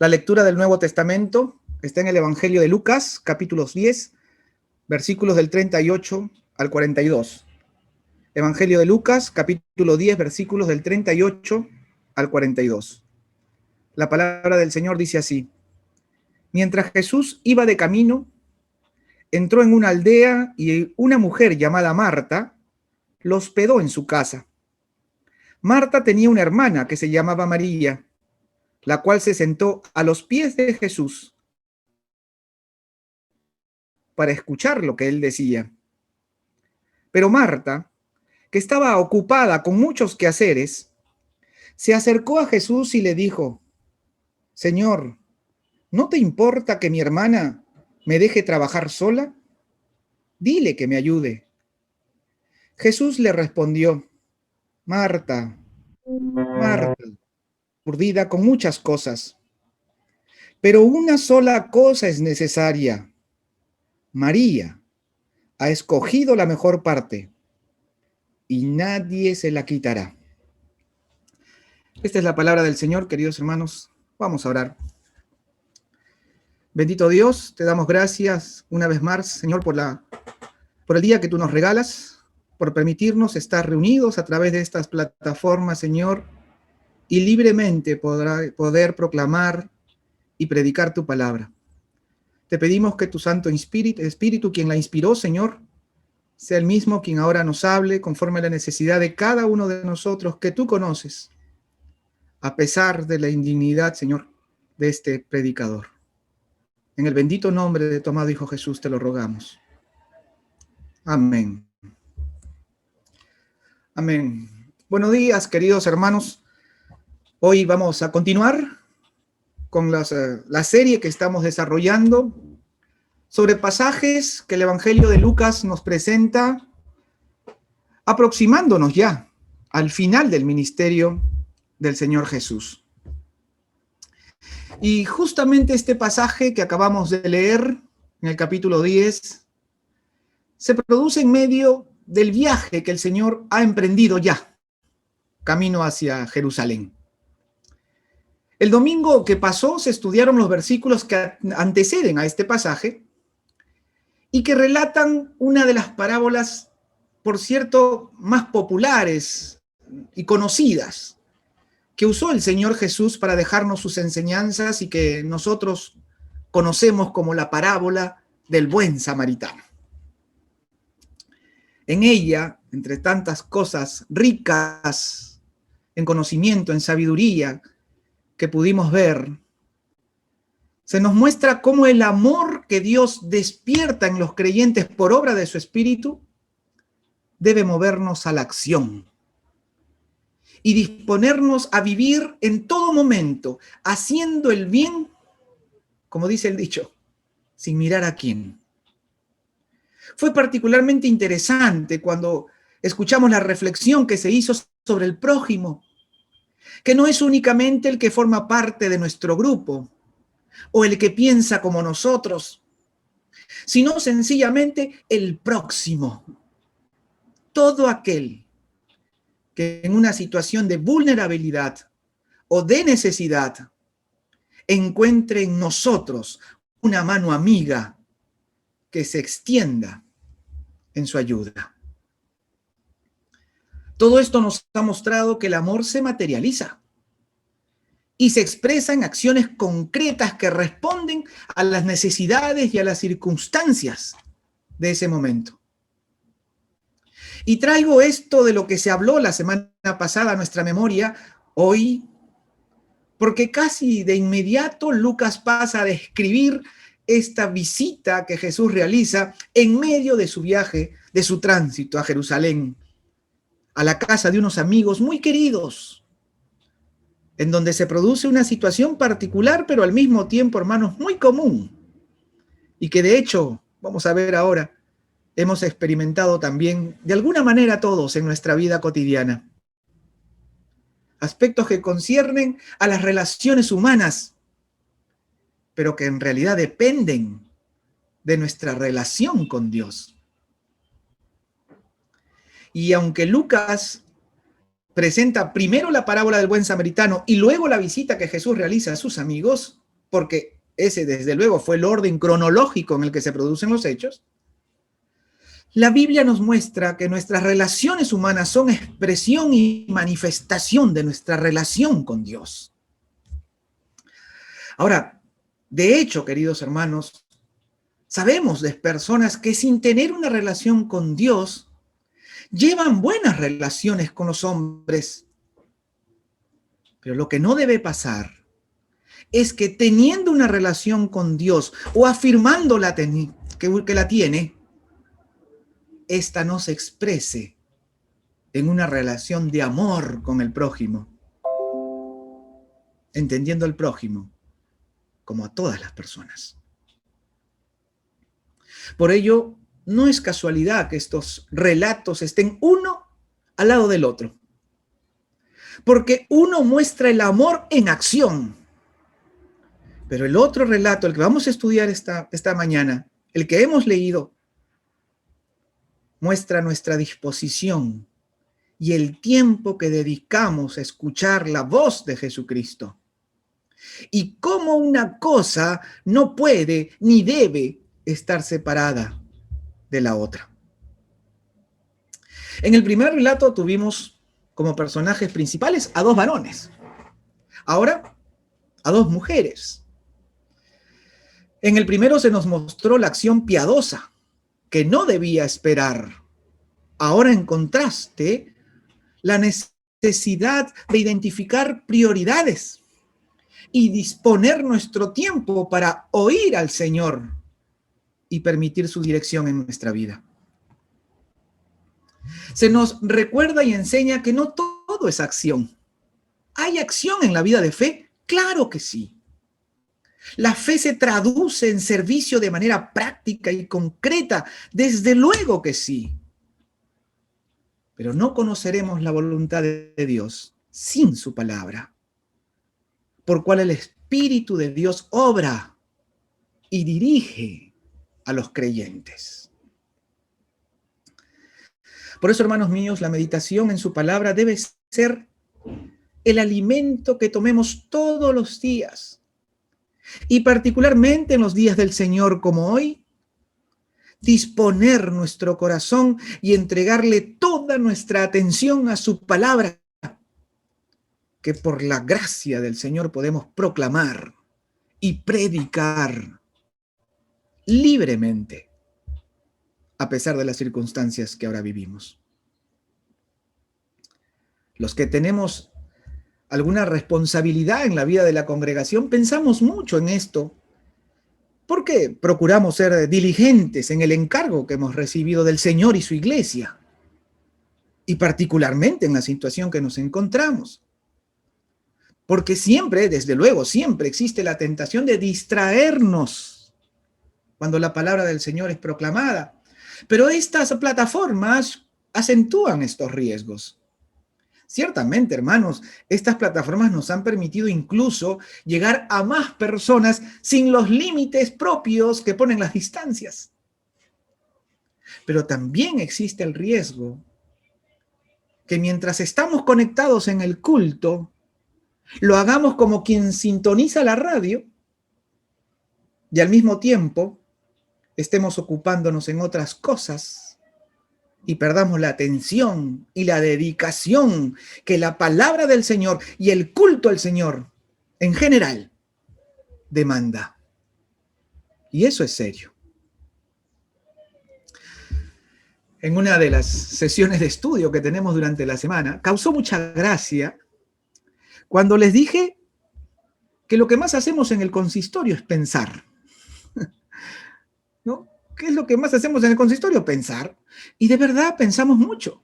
La lectura del Nuevo Testamento está en el Evangelio de Lucas, capítulos 10, versículos del 38 al 42. Evangelio de Lucas, capítulo 10, versículos del 38 al 42. La palabra del Señor dice así: Mientras Jesús iba de camino, entró en una aldea y una mujer llamada Marta lo hospedó en su casa. Marta tenía una hermana que se llamaba María, la cual se sentó a los pies de Jesús para escuchar lo que él decía. Pero Marta, que estaba ocupada con muchos quehaceres, se acercó a Jesús y le dijo: Señor, ¿no te importa que mi hermana me deje trabajar sola? Dile que me ayude. Jesús le respondió: Marta, Marta, urdida con muchas cosas, pero una sola cosa es necesaria. María ha escogido la mejor parte y nadie se la quitará. Esta es la palabra del Señor, queridos hermanos. Vamos a orar. Bendito Dios, te damos gracias una vez más, Señor, por el día que tú nos regalas, por permitirnos estar reunidos a través de estas plataformas, Señor, y libremente poder proclamar y predicar tu palabra. Te pedimos que tu Santo Espíritu, quien la inspiró, Señor, sea el mismo quien ahora nos hable conforme a la necesidad de cada uno de nosotros que tú conoces, a pesar de la indignidad, Señor, de este predicador. En el bendito nombre de tu amado Hijo Jesús te lo rogamos. Amén. Amén. Buenos días, queridos hermanos. Hoy vamos a continuar con la serie que estamos desarrollando sobre pasajes que el Evangelio de Lucas nos presenta, aproximándonos ya al final del ministerio del Señor Jesús. Y justamente este pasaje que acabamos de leer en el capítulo 10 se produce en medio del viaje que el Señor ha emprendido ya, camino hacia Jerusalén. El domingo que pasó se estudiaron los versículos que anteceden a este pasaje y que relatan una de las parábolas, por cierto, más populares y conocidas que usó el Señor Jesús para dejarnos sus enseñanzas y que nosotros conocemos como la parábola del buen samaritano. En ella, entre tantas cosas ricas en conocimiento, en sabiduría que pudimos ver, se nos muestra cómo el amor que Dios despierta en los creyentes por obra de su Espíritu debe movernos a la acción y disponernos a vivir en todo momento, haciendo el bien, como dice el dicho, sin mirar a quién. Fue particularmente interesante cuando escuchamos la reflexión que se hizo sobre el prójimo, que no es únicamente el que forma parte de nuestro grupo o el que piensa como nosotros, sino sencillamente el próximo. Todo aquel que en una situación de vulnerabilidad o de necesidad encuentre en nosotros una mano amiga que se extienda en su ayuda. Todo esto nos ha mostrado que el amor se materializa y se expresa en acciones concretas que responden a las necesidades y a las circunstancias de ese momento. Y traigo esto de lo que se habló la semana pasada a nuestra memoria hoy, porque casi de inmediato Lucas pasa a describir esta visita que Jesús realiza en medio de su viaje, de su tránsito a Jerusalén, a la casa de unos amigos muy queridos, en donde se produce una situación particular, pero al mismo tiempo, hermanos, muy común, y que de hecho, vamos a ver ahora, hemos experimentado también, de alguna manera todos en nuestra vida cotidiana. Aspectos que conciernen a las relaciones humanas, pero que en realidad dependen de nuestra relación con Dios. Y aunque Lucas presenta primero la parábola del buen samaritano y luego la visita que Jesús realiza a sus amigos, porque ese desde luego fue el orden cronológico en el que se producen los hechos, la Biblia nos muestra que nuestras relaciones humanas son expresión y manifestación de nuestra relación con Dios. Ahora, de hecho, queridos hermanos, sabemos de personas que sin tener una relación con Dios, llevan buenas relaciones con los hombres. Pero lo que no debe pasar es que teniendo una relación con Dios o afirmando que la tiene, esta no se exprese en una relación de amor con el prójimo, entendiendo al prójimo como a todas las personas. Por ello, no es casualidad que estos relatos estén uno al lado del otro, porque uno muestra el amor en acción, pero el otro relato, el que vamos a estudiar esta mañana, el que hemos leído, muestra nuestra disposición y el tiempo que dedicamos a escuchar la voz de Jesucristo. Y cómo una cosa no puede ni debe estar separada de la otra. En el primer relato tuvimos como personajes principales a dos varones. Ahora, a dos mujeres. En el primero se nos mostró la acción piadosa que no debía esperar. Ahora, en contraste, la necesidad de identificar prioridades y disponer nuestro tiempo para oír al Señor y permitir su dirección en nuestra vida. Se nos recuerda y enseña que no todo es acción. ¿Hay acción en la vida de fe? Claro que sí. La fe se traduce en servicio de manera práctica y concreta. Desde luego que sí. Pero no conoceremos la voluntad de Dios sin su palabra, por cual el Espíritu de Dios obra y dirige a los creyentes. Por eso, hermanos míos, la meditación en su palabra debe ser el alimento que tomemos todos los días, y particularmente en los días del Señor como hoy, disponer nuestro corazón y entregarle toda nuestra atención a su palabra, que por la gracia del Señor podemos proclamar y predicar libremente, a pesar de las circunstancias que ahora vivimos. Los que tenemos alguna responsabilidad en la vida de la congregación pensamos mucho en esto, porque procuramos ser diligentes en el encargo que hemos recibido del Señor y su iglesia, y particularmente en la situación que nos encontramos. Porque siempre, desde luego, siempre existe la tentación de distraernos cuando la palabra del Señor es proclamada. Pero estas plataformas acentúan estos riesgos. Ciertamente, hermanos, estas plataformas nos han permitido incluso llegar a más personas sin los límites propios que ponen las distancias. Pero también existe el riesgo que mientras estamos conectados en el culto, lo hagamos como quien sintoniza la radio y al mismo tiempo estemos ocupándonos en otras cosas y perdamos la atención y la dedicación que la palabra del Señor y el culto al Señor en general demanda. Y eso es serio. En una de las sesiones de estudio que tenemos durante la semana, causó mucha gracia cuando les dije que lo que más hacemos en el consistorio es pensar. ¿No? ¿Qué es lo que más hacemos en el consistorio? Pensar. Y de verdad pensamos mucho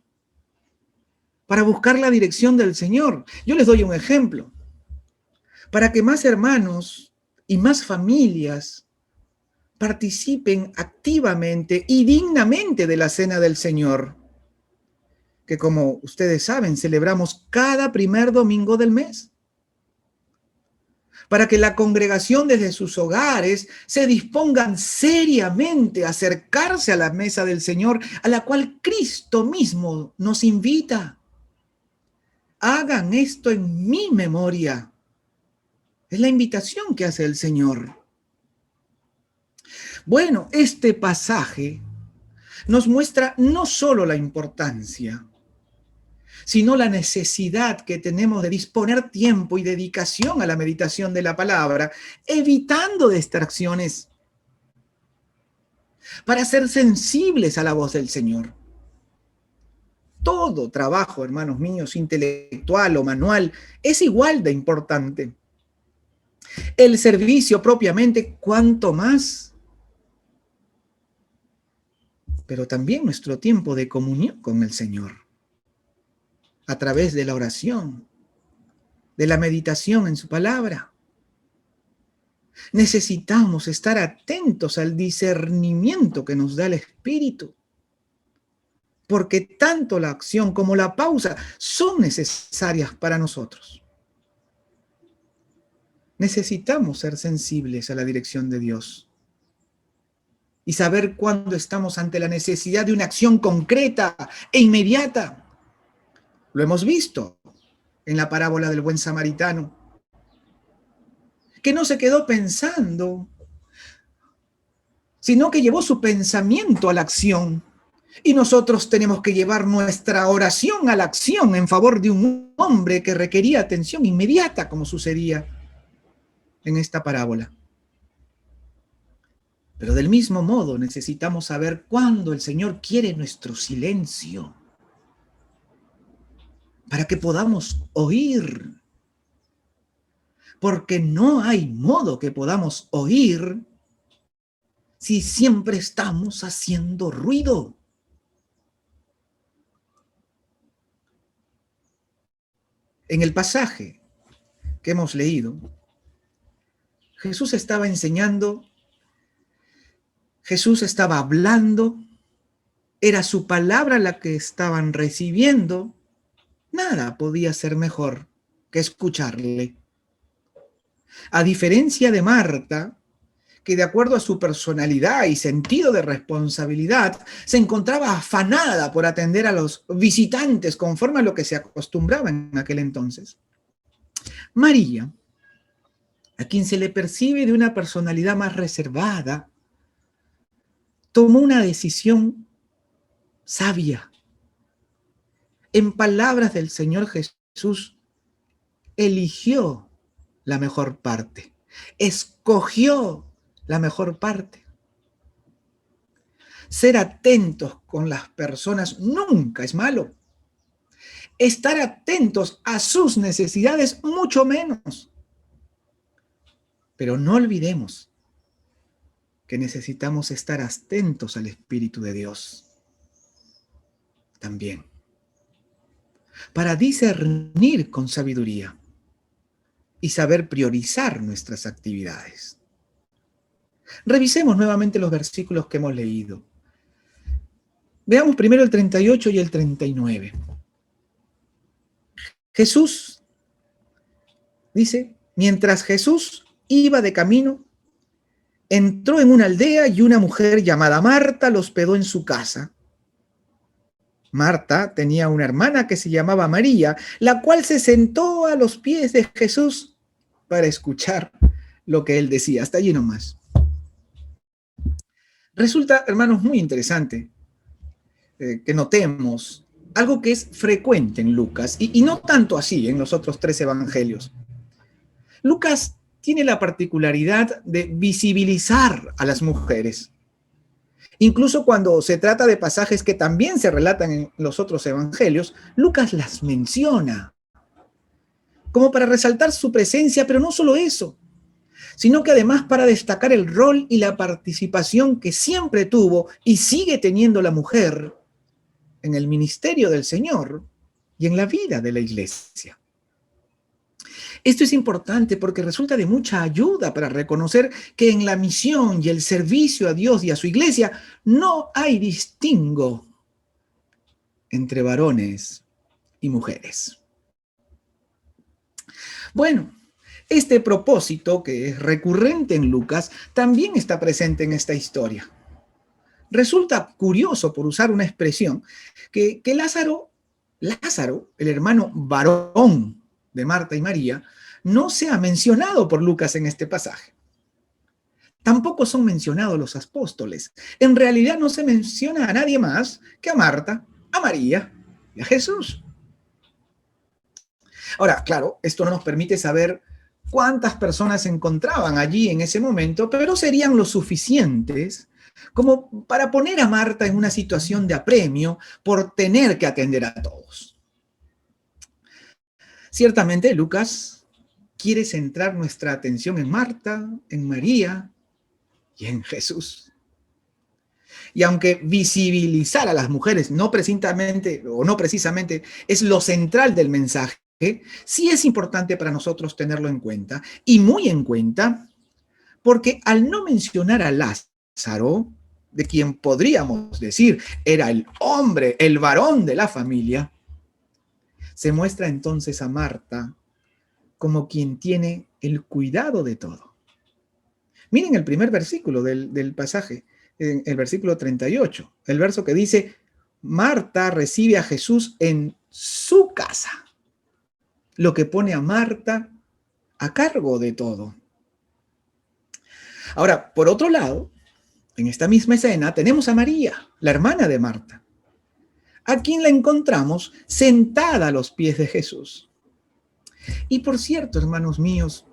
para buscar la dirección del Señor. Yo les doy un ejemplo. Para que más hermanos y más familias participen activamente y dignamente de la Cena del Señor, que como ustedes saben, celebramos cada primer domingo del mes. Para que la congregación desde sus hogares se dispongan seriamente a acercarse a la mesa del Señor, a la cual Cristo mismo nos invita. Hagan esto en mi memoria. Es la invitación que hace el Señor. Bueno, este pasaje nos muestra no solo la importancia, sino la necesidad que tenemos de disponer tiempo y dedicación a la meditación de la palabra, evitando distracciones, para ser sensibles a la voz del Señor. Todo trabajo, hermanos míos, intelectual o manual, es igual de importante. El servicio propiamente, cuanto más, pero también nuestro tiempo de comunión con el Señor, a través de la oración, de la meditación en su palabra. Necesitamos estar atentos al discernimiento que nos da el Espíritu, porque tanto la acción como la pausa son necesarias para nosotros. Necesitamos ser sensibles a la dirección de Dios y saber cuándo estamos ante la necesidad de una acción concreta e inmediata. Lo hemos visto en la parábola del buen samaritano, que no se quedó pensando, sino que llevó su pensamiento a la acción. Y nosotros tenemos que llevar nuestra oración a la acción en favor de un hombre que requería atención inmediata, como sucedía en esta parábola. Pero del mismo modo necesitamos saber cuándo el Señor quiere nuestro silencio, para que podamos oír. Porque no hay modo que podamos oír si siempre estamos haciendo ruido. En el pasaje que hemos leído, Jesús estaba enseñando, Jesús estaba hablando, era su palabra la que estaban recibiendo. Nada podía ser mejor que escucharle. A diferencia de Marta, que de acuerdo a su personalidad y sentido de responsabilidad, se encontraba afanada por atender a los visitantes conforme a lo que se acostumbraba en aquel entonces. María, a quien se le percibe de una personalidad más reservada, tomó una decisión sabia. En palabras del Señor Jesús, eligió la mejor parte, escogió la mejor parte. Ser atentos con las personas nunca es malo. Estar atentos a sus necesidades mucho menos. Pero no olvidemos que necesitamos estar atentos al Espíritu de Dios también, para discernir con sabiduría y saber priorizar nuestras actividades. Revisemos nuevamente los versículos que hemos leído. Veamos primero el 38 y el 39. Jesús dice, mientras Jesús iba de camino, entró en una aldea y una mujer llamada Marta lo hospedó en su casa. Marta tenía una hermana que se llamaba María, la cual se sentó a los pies de Jesús para escuchar lo que él decía. Hasta allí nomás. Resulta, hermanos, muy interesante que notemos algo que es frecuente en Lucas, y no tanto así en los otros 3 evangelios. Lucas tiene la particularidad de visibilizar a las mujeres. Incluso cuando se trata de pasajes que también se relatan en los otros evangelios, Lucas las menciona como para resaltar su presencia, pero no solo eso, sino que además para destacar el rol y la participación que siempre tuvo y sigue teniendo la mujer en el ministerio del Señor y en la vida de la iglesia. Esto es importante porque resulta de mucha ayuda para reconocer que en la misión y el servicio a Dios y a su iglesia no hay distingo entre varones y mujeres. Bueno, este propósito, que es recurrente en Lucas, también está presente en esta historia. Resulta curioso, por usar una expresión, que Lázaro, el hermano varón de Marta y María, no se ha mencionado por Lucas en este pasaje. Tampoco son mencionados los apóstoles. En realidad no se menciona a nadie más que a Marta, a María y a Jesús. Ahora, claro, esto no nos permite saber cuántas personas se encontraban allí en ese momento, pero serían lo suficientes como para poner a Marta en una situación de apremio por tener que atender a todos. Ciertamente, Lucas quiere centrar nuestra atención en Marta, en María y en Jesús. Y aunque visibilizar a las mujeres no precisamente es lo central del mensaje, sí es importante para nosotros tenerlo en cuenta, y muy en cuenta, porque al no mencionar a Lázaro, de quien podríamos decir era el hombre, el varón de la familia, se muestra entonces a Marta como quien tiene el cuidado de todo. Miren el primer versículo del pasaje, el versículo 38, el verso que dice, Marta recibe a Jesús en su casa, lo que pone a Marta a cargo de todo. Ahora, por otro lado, en esta misma escena tenemos a María, la hermana de Marta, a quien la encontramos sentada a los pies de Jesús. Y por cierto, hermanos míos,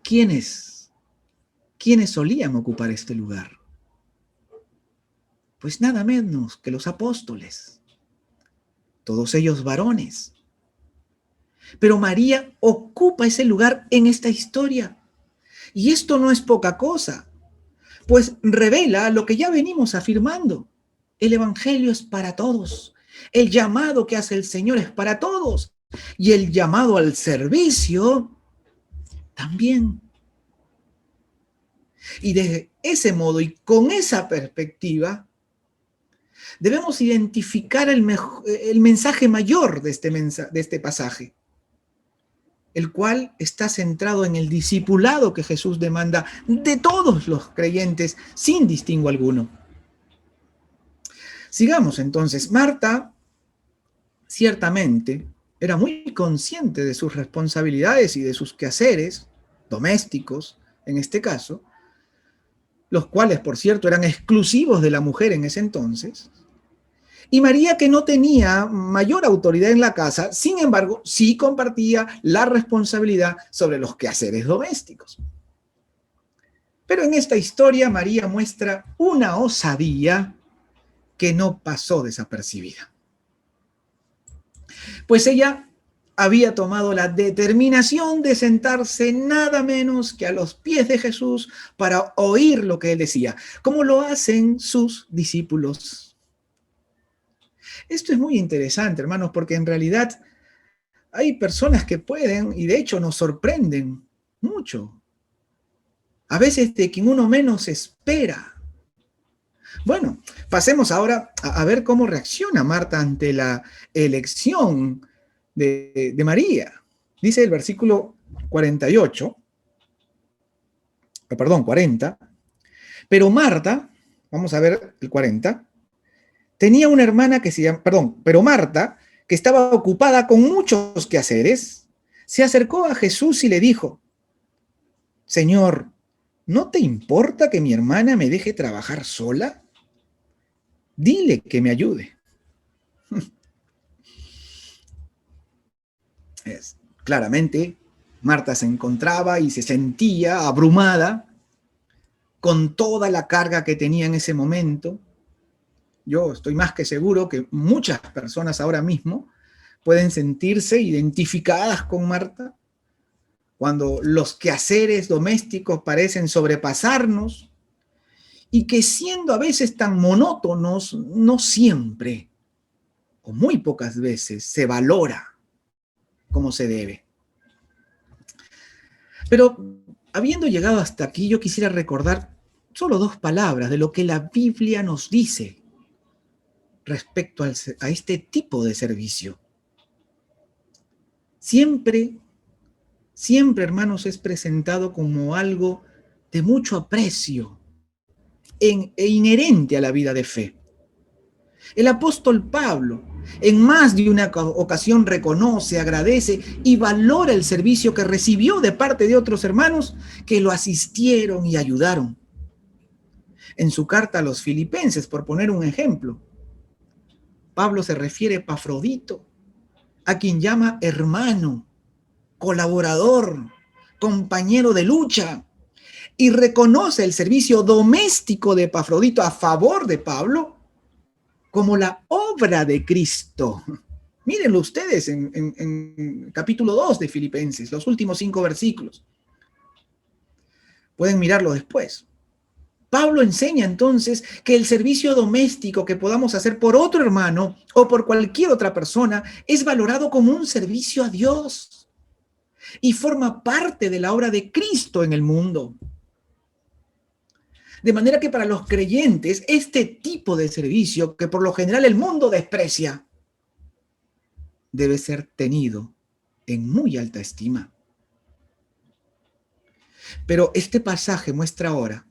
¿quiénes solían ocupar este lugar? Pues nada menos que los apóstoles, todos ellos varones. Pero María ocupa ese lugar en esta historia. Y esto no es poca cosa, pues revela lo que ya venimos afirmando. El Evangelio es para todos. El llamado que hace el Señor es para todos. Y el llamado al servicio también. Y de ese modo y con esa perspectiva, debemos identificar el mensaje mayor de este pasaje, el cual está centrado en el discipulado que Jesús demanda de todos los creyentes sin distingo alguno. Sigamos entonces. Marta, ciertamente, era muy consciente de sus responsabilidades y de sus quehaceres domésticos, en este caso, los cuales, por cierto, eran exclusivos de la mujer en ese entonces. Y María, que no tenía mayor autoridad en la casa, sin embargo, sí compartía la responsabilidad sobre los quehaceres domésticos. Pero en esta historia, María muestra una osadía que no pasó desapercibida. Pues ella había tomado la determinación de sentarse nada menos que a los pies de Jesús para oír lo que él decía, como lo hacen sus discípulos. Esto es muy interesante, hermanos, porque en realidad hay personas que pueden, y de hecho nos sorprenden mucho, a veces de quien uno menos espera. Bueno, pasemos ahora a ver cómo reacciona Marta ante la elección de María. Dice el versículo 48, perdón, 40, pero Marta, vamos a ver el 40, tenía una hermana que se llama, pero Marta, que estaba ocupada con muchos quehaceres, se acercó a Jesús y le dijo, Señor, ¿no te importa que mi hermana me deje trabajar sola? Dile que me ayude. Claramente, Marta se encontraba y se sentía abrumada con toda la carga que tenía en ese momento. Yo estoy más que seguro que muchas personas ahora mismo pueden sentirse identificadas con Marta cuando los quehaceres domésticos parecen sobrepasarnos y que siendo a veces tan monótonos, no siempre o muy pocas veces se valora como se debe. Pero habiendo llegado hasta aquí, yo quisiera recordar solo 2 palabras de lo que la Biblia nos dice respecto a este tipo de servicio. Siempre, hermanos, es presentado como algo de mucho aprecio e inherente a la vida de fe. El apóstol Pablo, En más de una ocasión reconoce, agradece y valora el servicio que recibió de parte de otros hermanos que lo asistieron y ayudaron. En su carta a los Filipenses, por poner un ejemplo, Pablo se refiere a Epafrodito, a quien llama hermano, colaborador, compañero de lucha, y reconoce el servicio doméstico de Epafrodito a favor de Pablo como la obra de Cristo. Mírenlo ustedes en capítulo 2 de Filipenses, los últimos 5 versículos. Pueden mirarlo después. Pablo enseña entonces que el servicio doméstico que podamos hacer por otro hermano o por cualquier otra persona es valorado como un servicio a Dios y forma parte de la obra de Cristo en el mundo. De manera que para los creyentes, este tipo de servicio, que por lo general el mundo desprecia, debe ser tenido en muy alta estima. Pero este pasaje muestra ahora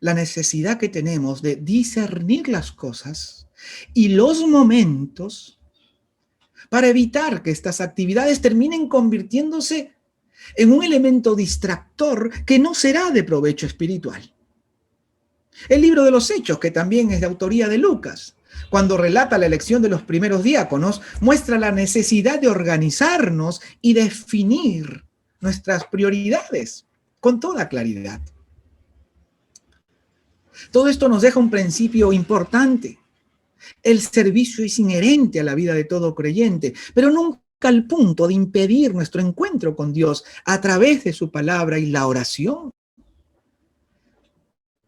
la necesidad que tenemos de discernir las cosas y los momentos para evitar que estas actividades terminen convirtiéndose en un elemento distractor que no será de provecho espiritual. El libro de los Hechos, que también es de autoría de Lucas, cuando relata la elección de los primeros diáconos, muestra la necesidad de organizarnos y definir nuestras prioridades con toda claridad. Todo esto nos deja un principio importante. El servicio es inherente a la vida de todo creyente, pero nunca al punto de impedir nuestro encuentro con Dios a través de su palabra y la oración.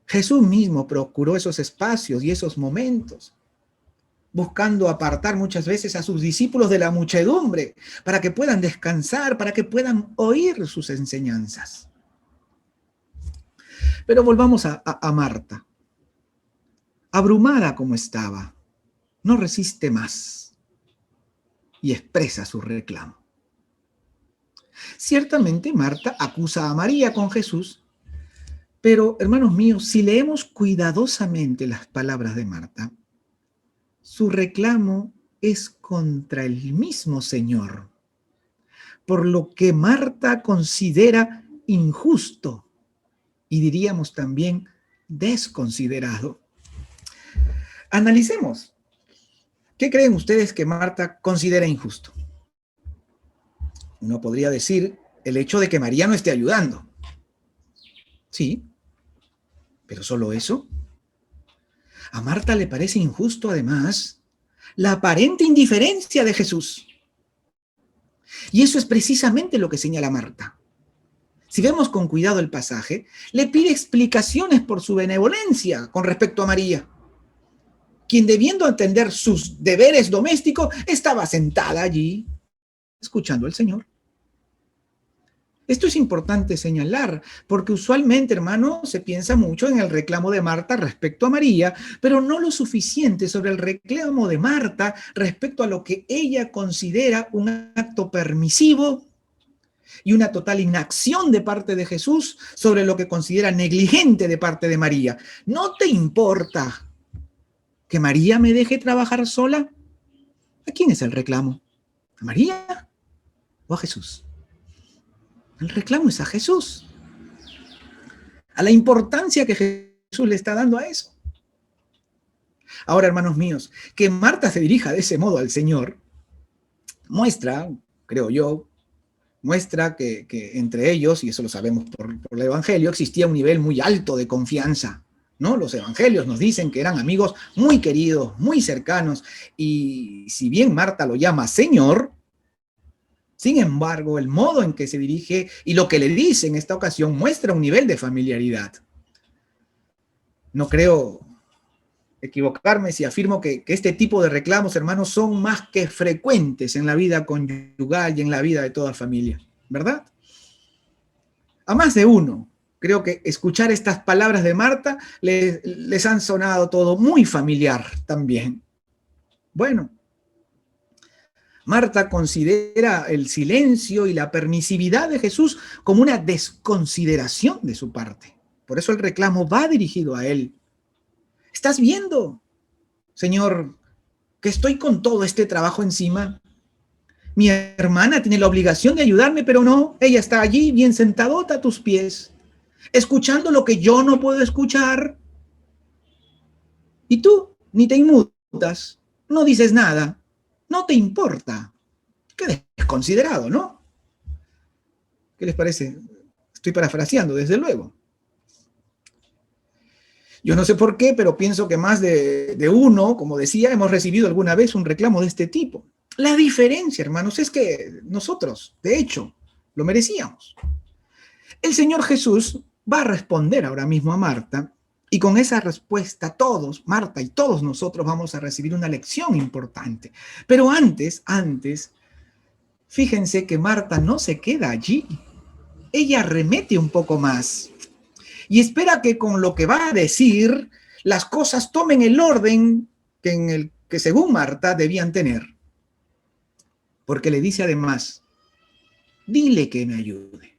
Jesús mismo procuró esos espacios y esos momentos, buscando apartar muchas veces a sus discípulos de la muchedumbre para que puedan descansar, para que puedan oír sus enseñanzas. Pero volvamos a Marta. Abrumada como estaba, no resiste más y expresa su reclamo. Ciertamente Marta acusa a María con Jesús, pero, hermanos míos, si leemos cuidadosamente las palabras de Marta, su reclamo es contra el mismo Señor, por lo que Marta considera injusto y diríamos también desconsiderado. Analicemos. ¿Qué creen ustedes que Marta considera injusto? Uno podría decir el hecho de que María no esté ayudando. Sí, pero ¿solo eso? A Marta le parece injusto, además, la aparente indiferencia de Jesús. Y eso es precisamente lo que señala Marta. Si vemos con cuidado el pasaje, le pide explicaciones por su benevolencia con respecto a María, quien, debiendo atender sus deberes domésticos, estaba sentada allí, escuchando al Señor. Esto es importante señalar, porque usualmente, hermano, se piensa mucho en el reclamo de Marta respecto a María, pero no lo suficiente sobre el reclamo de Marta respecto a lo que ella considera un acto permisivo y una total inacción de parte de Jesús sobre lo que considera negligente de parte de María. ¿No te importa que María me deje trabajar sola? ¿A quién es el reclamo? ¿A María o a Jesús? El reclamo es a Jesús, a la importancia que Jesús le está dando a eso. Ahora, hermanos míos, que Marta se dirija de ese modo al Señor muestra, creo yo, muestra que entre ellos, y eso lo sabemos por el Evangelio, existía un nivel muy alto de confianza, ¿no? Los evangelios nos dicen que eran amigos muy queridos, muy cercanos, y si bien Marta lo llama Señor, sin embargo, el modo en que se dirige y lo que le dice en esta ocasión muestra un nivel de familiaridad. No creo equivocarme si afirmo que este tipo de reclamos, hermanos, son más que frecuentes en la vida conyugal y en la vida de toda familia, ¿verdad? A más de uno, creo que escuchar estas palabras de Marta les han sonado todo muy familiar también. Bueno, Marta considera el silencio y la permisividad de Jesús como una desconsideración de su parte. Por eso el reclamo va dirigido a él. ¿Estás viendo, Señor, que estoy con todo este trabajo encima. Mi hermana tiene la obligación de ayudarme, pero no, ella está allí bien sentadota a tus pies, escuchando lo que yo no puedo escuchar. Y tú ni te inmutas, no dices nada, no te importa. Qué desconsiderado, ¿no? ¿Qué les parece? Estoy parafraseando, desde luego. Yo no sé por qué, pero pienso que más de uno, como decía, hemos recibido alguna vez un reclamo de este tipo. La diferencia, hermanos, es que nosotros, de hecho, lo merecíamos. El Señor Jesús va a responder ahora mismo a Marta, y con esa respuesta todos, Marta y todos nosotros, vamos a recibir una lección importante. Pero antes, fíjense que Marta no se queda allí. Ella arremete un poco más y espera que con lo que va a decir las cosas tomen el orden que según Marta debían tener. Porque le dice además, dile que me ayude.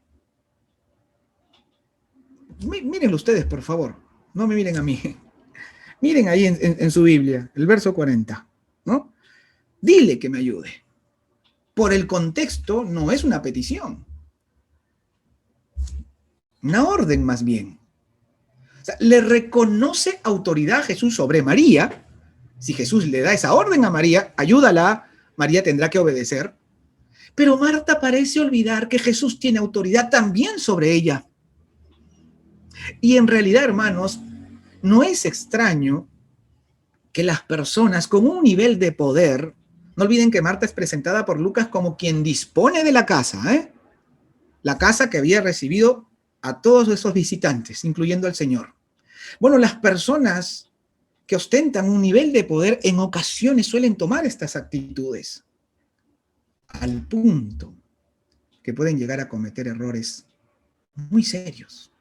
Mírenlo ustedes, por favor, no me miren a mí. Miren ahí en su Biblia, el verso 40, ¿no? Dile que me ayude. Por el contexto no es una petición, una orden más bien. O sea, le reconoce autoridad a Jesús sobre María. Si Jesús le da esa orden a María, ayúdala, María tendrá que obedecer. Pero Marta parece olvidar que Jesús tiene autoridad también sobre ella. Y en realidad, hermanos, no es extraño que las personas con un nivel de poder, no olviden que Marta es presentada por Lucas como quien dispone de la casa, ¿eh? La casa que había recibido a todos esos visitantes, incluyendo al Señor. Bueno, las personas que ostentan un nivel de poder en ocasiones suelen tomar estas actitudes al punto que pueden llegar a cometer errores muy serios.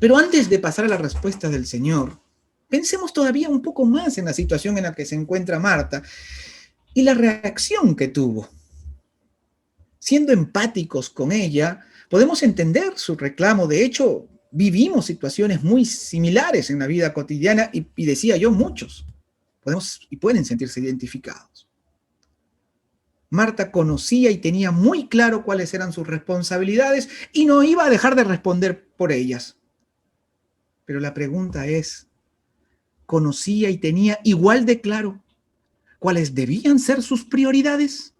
Pero antes de pasar a la respuesta del Señor, pensemos todavía un poco más en la situación en la que se encuentra Marta y la reacción que tuvo. Siendo empáticos con ella, podemos entender su reclamo. De hecho, vivimos situaciones muy similares en la vida cotidiana y decía yo, muchos podemos y pueden sentirse identificados. Marta conocía y tenía muy claro cuáles eran sus responsabilidades y no iba a dejar de responder por ellas. Pero la pregunta es, ¿conocía y tenía igual de claro cuáles debían ser sus prioridades?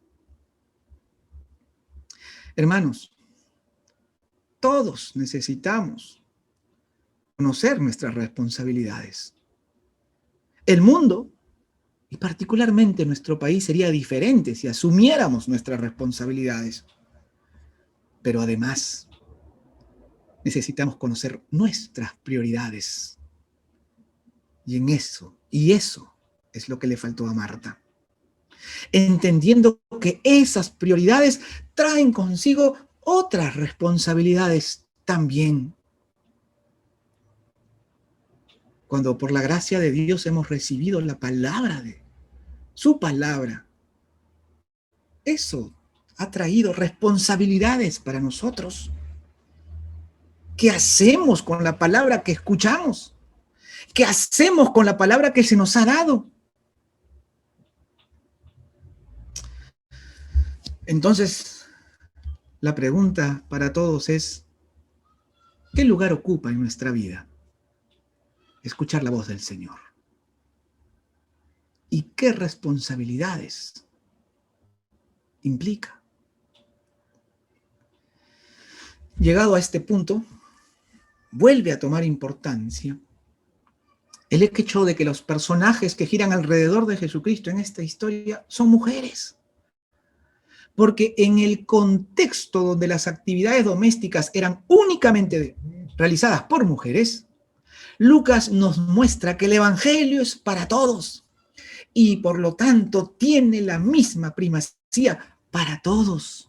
Hermanos, todos necesitamos conocer nuestras responsabilidades. El mundo, y particularmente nuestro país, sería diferente si asumiéramos nuestras responsabilidades. Pero además, necesitamos conocer nuestras prioridades. Y eso es lo que le faltó a Marta. Entendiendo que esas prioridades traen consigo otras responsabilidades también. Cuando por la gracia de Dios hemos recibido la palabra de su palabra, eso ha traído responsabilidades para nosotros. ¿Qué hacemos con la palabra que escuchamos? ¿Qué hacemos con la palabra que se nos ha dado? Entonces, la pregunta para todos es, ¿qué lugar ocupa en nuestra vida escuchar la voz del Señor? ¿Y qué responsabilidades implica? Llegado a este punto, vuelve a tomar importancia el hecho de que los personajes que giran alrededor de Jesucristo en esta historia son mujeres. Porque en el contexto donde las actividades domésticas eran únicamente realizadas por mujeres, Lucas nos muestra que el Evangelio es para todos y por lo tanto tiene la misma primacía para todos.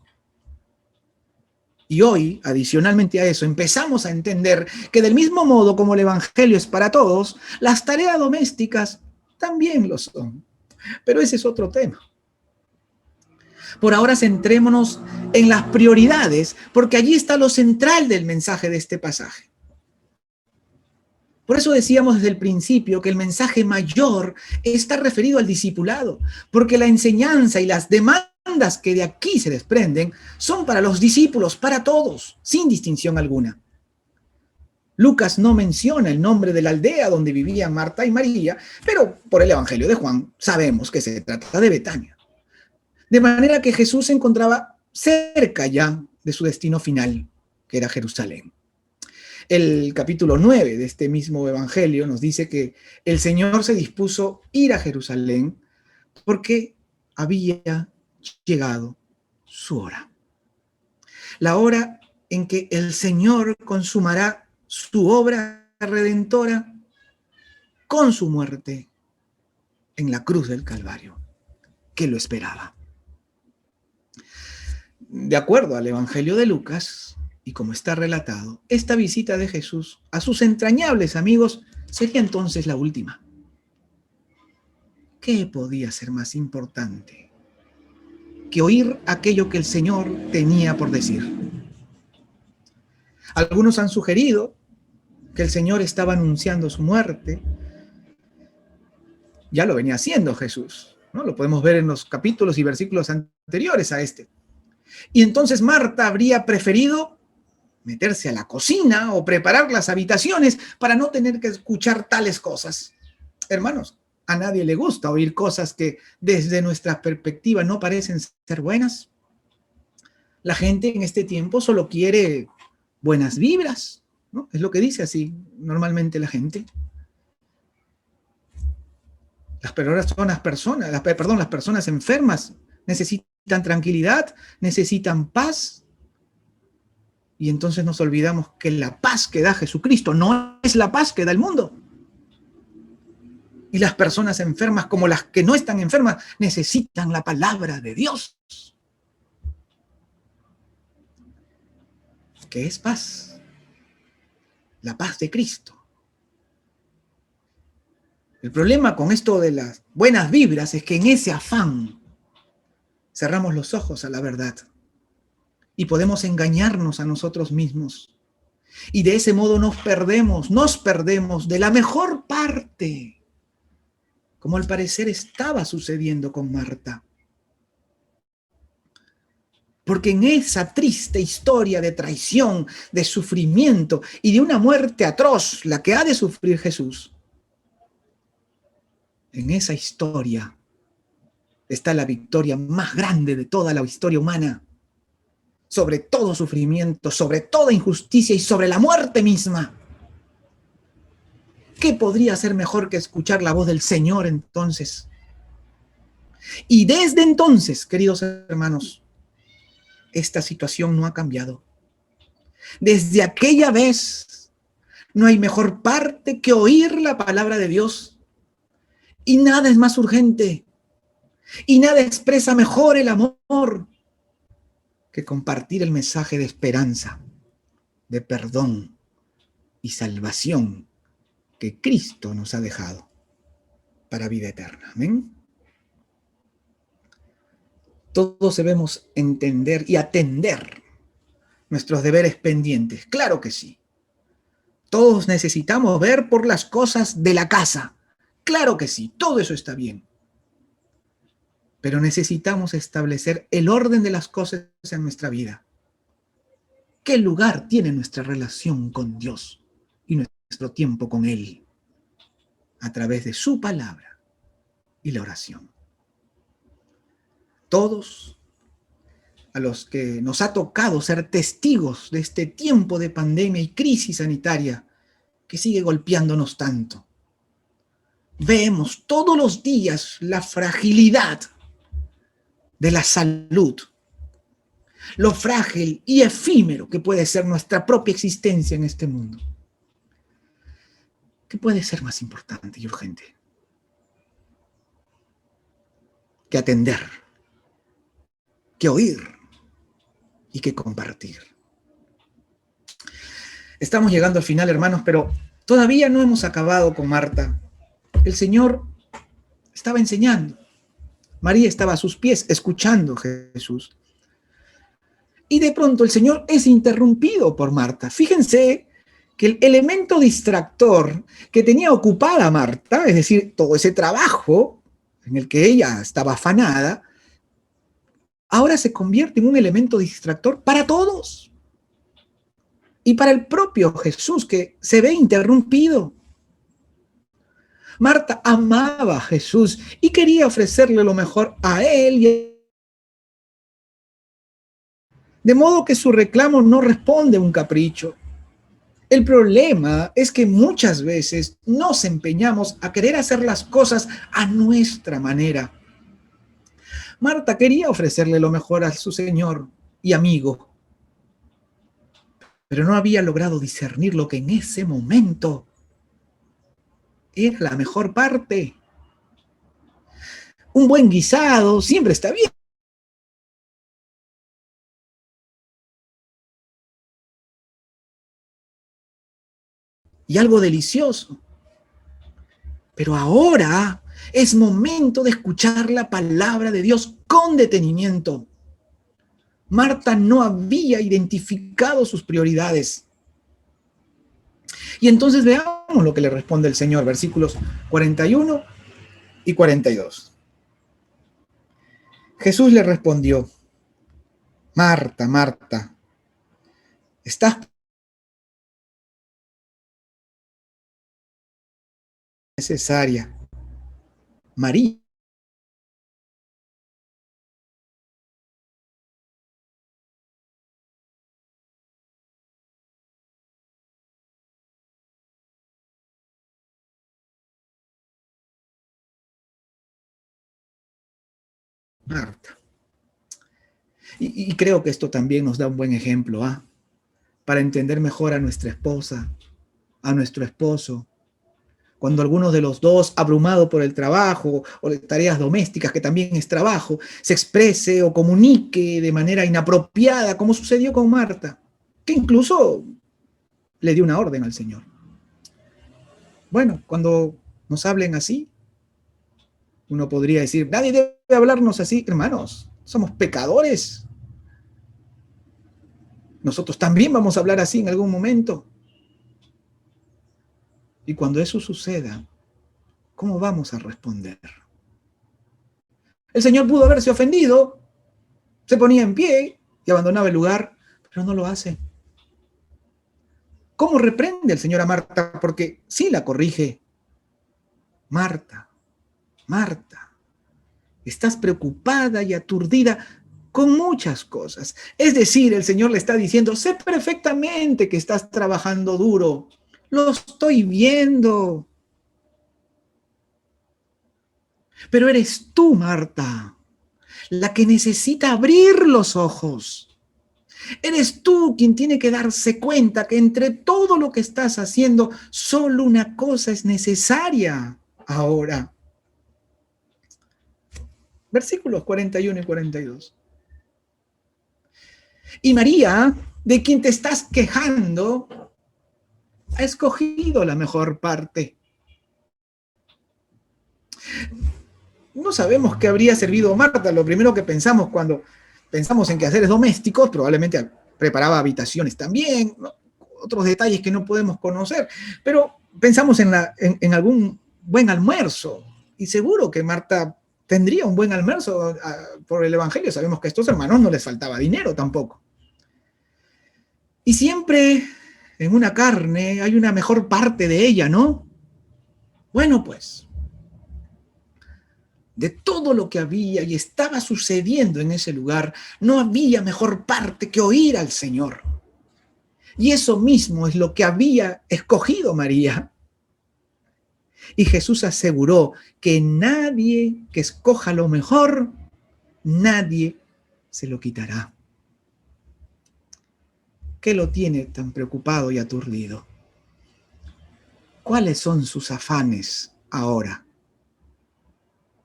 Y hoy, adicionalmente a eso, empezamos a entender que del mismo modo como el Evangelio es para todos, las tareas domésticas también lo son. Pero ese es otro tema. Por ahora centrémonos en las prioridades, porque allí está lo central del mensaje de este pasaje. Por eso decíamos desde el principio que el mensaje mayor está referido al discipulado, porque la enseñanza y las demandas que de aquí se desprenden son para los discípulos, para todos, sin distinción alguna. Lucas no menciona el nombre de la aldea donde vivían Marta y María, pero por el Evangelio de Juan sabemos que se trata de Betania. De manera que Jesús se encontraba cerca ya de su destino final, que era Jerusalén. El capítulo 9 de este mismo Evangelio nos dice que el Señor se dispuso a ir a Jerusalén porque había llegado su hora. La hora en que el Señor consumará su obra redentora con su muerte en la cruz del Calvario, que lo esperaba. De acuerdo al Evangelio de Lucas, y como está relatado, esta visita de Jesús a sus entrañables amigos sería entonces la última. ¿Qué podía ser más importante que oír aquello que el Señor tenía por decir? Algunos han sugerido que el Señor estaba anunciando su muerte. Ya lo venía haciendo Jesús, ¿no? Lo podemos ver en los capítulos y versículos anteriores a este. Y entonces Marta habría preferido meterse a la cocina o preparar las habitaciones para no tener que escuchar tales cosas. Hermanos, a nadie le gusta oír cosas que desde nuestra perspectiva no parecen ser buenas. La gente en este tiempo solo quiere buenas vibras, ¿no? Es lo que dice así normalmente la gente. Las personas enfermas necesitan tranquilidad, necesitan paz. Y entonces nos olvidamos que la paz que da Jesucristo no es la paz que da el mundo. Y las personas enfermas, como las que no están enfermas, necesitan la palabra de Dios. ¿Qué es paz? La paz de Cristo. El problema con esto de las buenas vibras es que en ese afán cerramos los ojos a la verdad y podemos engañarnos a nosotros mismos. Y de ese modo nos perdemos de la mejor parte, como al parecer estaba sucediendo con Marta. Porque en esa triste historia de traición, de sufrimiento y de una muerte atroz, la que ha de sufrir Jesús, en esa historia está la victoria más grande de toda la historia humana, sobre todo sufrimiento, sobre toda injusticia y sobre la muerte misma. ¿Qué podría ser mejor que escuchar la voz del Señor entonces? Y desde entonces, queridos hermanos, esta situación no ha cambiado. Desde aquella vez no hay mejor parte que oír la palabra de Dios. Y nada es más urgente. Y nada expresa mejor el amor que compartir el mensaje de esperanza, de perdón y salvación que Cristo nos ha dejado para vida eterna. Amén. Todos debemos entender y atender nuestros deberes pendientes. Claro que sí. Todos necesitamos ver por las cosas de la casa. Claro que sí, todo eso está bien. Pero necesitamos establecer el orden de las cosas en nuestra vida. ¿Qué lugar tiene nuestra relación con Dios y nuestro tiempo con Él? A través de su palabra y la oración. Todos a los que nos ha tocado ser testigos de este tiempo de pandemia y crisis sanitaria que sigue golpeándonos tanto, vemos todos los días la fragilidad de la salud, lo frágil y efímero que puede ser nuestra propia existencia en este mundo. ¿Qué puede ser más importante y urgente que atender, que oír y que compartir? Estamos llegando al final, hermanos, pero todavía no hemos acabado con Marta. El Señor estaba enseñando. María estaba a sus pies escuchando a Jesús. Y de pronto el Señor es interrumpido por Marta. Fíjense que el elemento distractor que tenía ocupada a Marta, es decir, todo ese trabajo en el que ella estaba afanada, ahora se convierte en un elemento distractor para todos. Y para el propio Jesús, que se ve interrumpido. Marta amaba a Jesús y quería ofrecerle lo mejor a él. De modo que su reclamo no responde a un capricho. El problema es que muchas veces nos empeñamos a querer hacer las cosas a nuestra manera. Marta quería ofrecerle lo mejor a su Señor y amigo, pero no había logrado discernir lo que en ese momento era la mejor parte. Un buen guisado siempre está bien. Y algo delicioso. Pero ahora es momento de escuchar la palabra de Dios con detenimiento. Marta no había identificado sus prioridades. Y entonces veamos lo que le responde el Señor, versículos 41 y 42. Jesús le respondió: Marta, Marta, estás necesaria. María, Marta. Y creo que esto también nos da un buen ejemplo, ¿ah? Para entender mejor a nuestra esposa, a nuestro esposo. Cuando alguno de los dos, abrumado por el trabajo o las tareas domésticas, que también es trabajo, se exprese o comunique de manera inapropiada, como sucedió con Marta, que incluso le dio una orden al Señor. Bueno, cuando nos hablen así, uno podría decir, nadie debe hablarnos así, hermanos, somos pecadores. Nosotros también vamos a hablar así en algún momento. Y cuando eso suceda, ¿cómo vamos a responder? El Señor pudo haberse ofendido, se ponía en pie y abandonaba el lugar, pero no lo hace. ¿Cómo reprende el Señor a Marta? Porque sí la corrige. Marta, Marta, estás preocupada y aturdida con muchas cosas. Es decir, el Señor le está diciendo, sé perfectamente que estás trabajando duro. Lo estoy viendo. Pero eres tú, Marta, la que necesita abrir los ojos. Eres tú quien tiene que darse cuenta que entre todo lo que estás haciendo, solo una cosa es necesaria ahora. Versículos 41 y 42. Y María, de quien te estás quejando, ha escogido la mejor parte. No sabemos qué habría servido Marta. Lo primero que pensamos cuando pensamos en quehaceres domésticos, probablemente preparaba habitaciones también, ¿no? Otros detalles que no podemos conocer, pero pensamos en algún buen almuerzo. Y seguro que Marta tendría un buen almuerzo por el Evangelio. Sabemos que a estos hermanos no les faltaba dinero tampoco. Y siempre en una carne hay una mejor parte de ella, ¿no? Bueno, pues, de todo lo que había y estaba sucediendo en ese lugar, no había mejor parte que oír al Señor. Y eso mismo es lo que había escogido María. Y Jesús aseguró que nadie que escoja lo mejor, nadie se lo quitará. ¿Qué lo tiene tan preocupado y aturdido? ¿Cuáles son sus afanes ahora?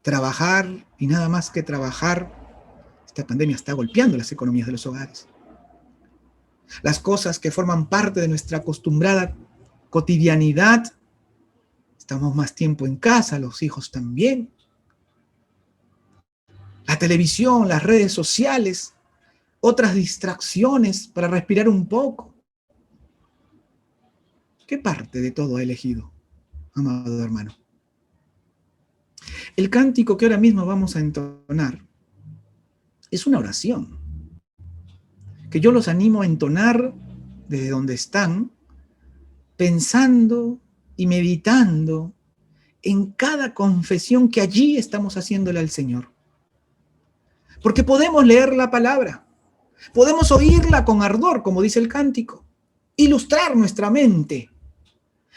Trabajar y nada más que trabajar. Esta pandemia está golpeando las economías de los hogares. Las cosas que forman parte de nuestra acostumbrada cotidianidad. Estamos más tiempo en casa, los hijos también. La televisión, las redes sociales, otras distracciones para respirar un poco. ¿Qué parte de todo ha elegido, amado hermano? El cántico que ahora mismo vamos a entonar es una oración, que yo los animo a entonar desde donde están, pensando y meditando en cada confesión que allí estamos haciéndole al Señor. Porque podemos leer la palabra, podemos oírla con ardor, como dice el cántico, ilustrar nuestra mente,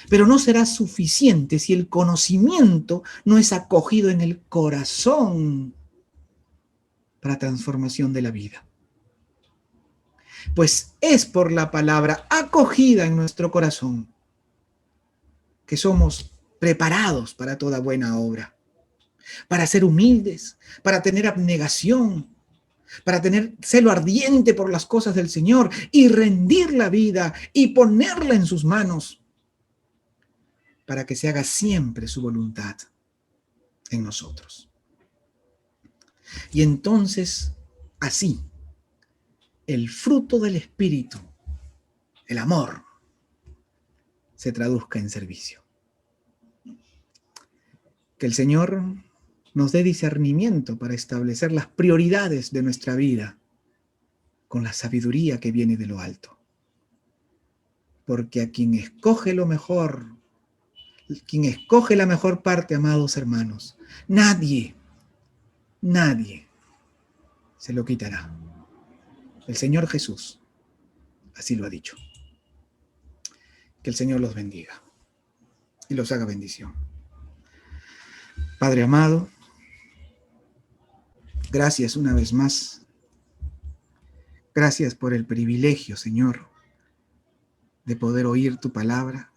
pero no será suficiente si el conocimiento no es acogido en el corazón para transformación de la vida. Pues es por la palabra acogida en nuestro corazón que somos preparados para toda buena obra, para ser humildes, para tener abnegación, para tener celo ardiente por las cosas del Señor y rendir la vida y ponerla en sus manos para que se haga siempre su voluntad en nosotros. Y entonces, así, el fruto del Espíritu, el amor, se traduzca en servicio. Que el Señor nos dé discernimiento para establecer las prioridades de nuestra vida con la sabiduría que viene de lo alto. Porque a quien escoge lo mejor, quien escoge la mejor parte, amados hermanos, nadie se lo quitará. El Señor Jesús así lo ha dicho. Que el Señor los bendiga y los haga bendición. Padre amado, gracias una vez más. Gracias por el privilegio, Señor, de poder oír tu palabra.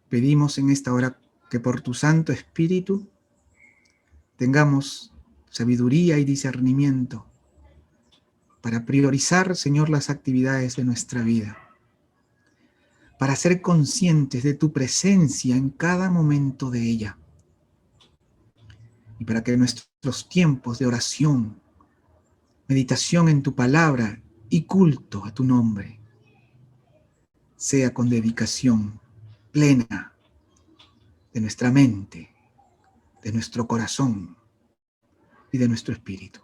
Pedimos en esta hora que por tu Santo Espíritu tengamos sabiduría y discernimiento para priorizar, Señor, las actividades de nuestra vida, para ser conscientes de tu presencia en cada momento de ella y para que nuestros tiempos de oración, meditación en tu palabra y culto a tu nombre sea con dedicación plena de nuestra mente, de nuestro corazón y de nuestro espíritu.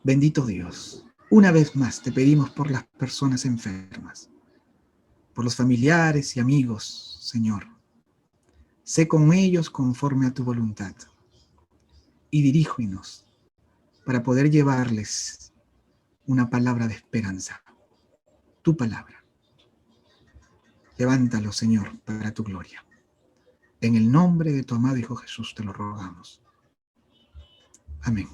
Bendito Dios, una vez más te pedimos por las personas enfermas, por los familiares y amigos, Señor. Sé con ellos conforme a tu voluntad y dirígenos para poder llevarles una palabra de esperanza, tu palabra. Levántalo, Señor, para tu gloria. En el nombre de tu amado Hijo Jesús te lo rogamos. Amén.